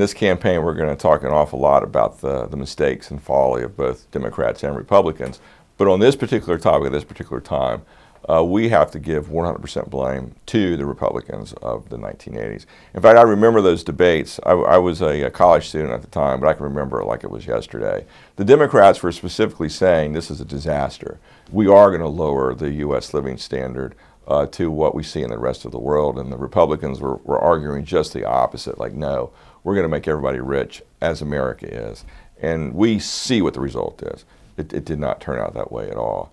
this campaign, we're going to talk an awful lot about the mistakes and folly of both Democrats and Republicans. But on this particular topic, at this particular time, we have to give 100% blame to the Republicans of the 1980s. In fact, I remember those debates. I was a college student at the time, but I can remember it like it was yesterday. The Democrats were specifically saying this is a disaster. We are going to lower the U.S. living standard to what we see in the rest of the world. And the Republicans were arguing just the opposite, like, no, we're going to make everybody rich, as America is. And we see what the result is. It did not turn out that way at all.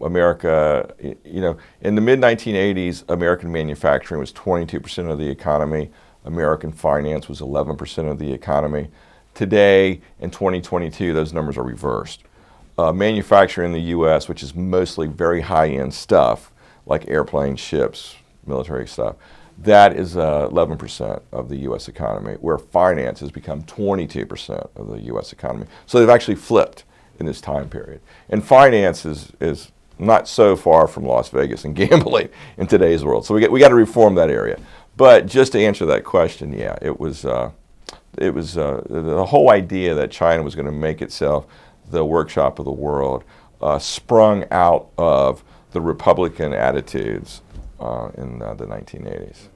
America, you know, in the mid-1980s, American manufacturing was 22% of the economy. American finance was 11% of the economy. Today, in 2022, those numbers are reversed. Manufacturing in the U.S., which is mostly very high-end stuff, like airplanes, ships, military stuff, that is 11% of the U.S. economy, where finance has become 22% of the U.S. economy. So they've actually flipped in this time period. And finance is not so far from Las Vegas and gambling in today's world. So we got to reform that area. But just to answer that question, yeah, it was the whole idea that China was going to make itself the workshop of the world sprung out of the Republican attitudes in the 1980s.